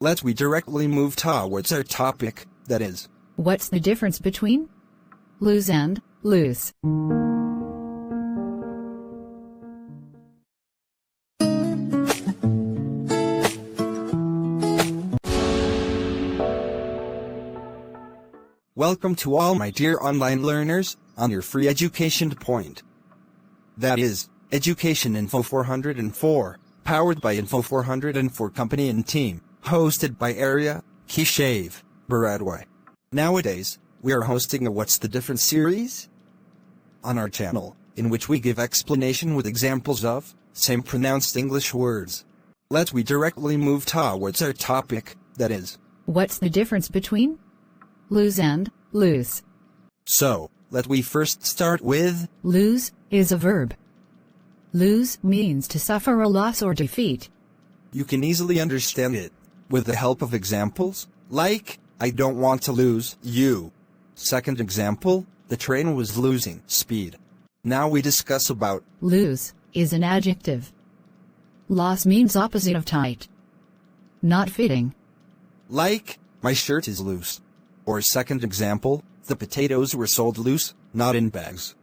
Let's we directly move towards our topic, that is, what's the difference between lose and loose? welcome to all my dear online learners, on your free education point. That is, Education Info 404, powered by Info 404 company and team, hosted by Arya Keshav Bharadwaj. Nowadays, we are hosting a What's the Difference series on our channel, in which we give explanation with examples of same pronounced English words. Let's we directly move towards our topic, that is, What's the difference between lose and loose? So, let we first start with Lose is a verb. Lose means to suffer a loss or defeat. you can easily understand it with the help of examples, like, I don't want to lose you. Second example, the train was losing speed. Now we discuss about Lose is an adjective. Loss means opposite of tight. Not fitting. like, my shirt is loose. Or second example, the potatoes were sold loose, not in bags.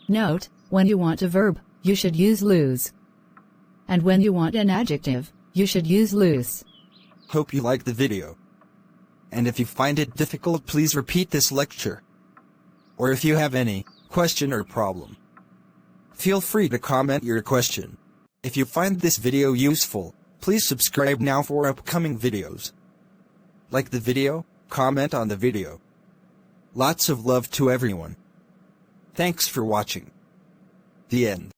Note, when you want a verb, you should use lose. And when you want an adjective, you should use loose. Hope you like the video. And if you find it difficult, please repeat this lecture. Or if you have any question or problem, feel free to comment your question. If you find this video useful, please subscribe now for upcoming videos. Like the video, comment on the video. Lots of love to everyone. Thanks for watching. The end.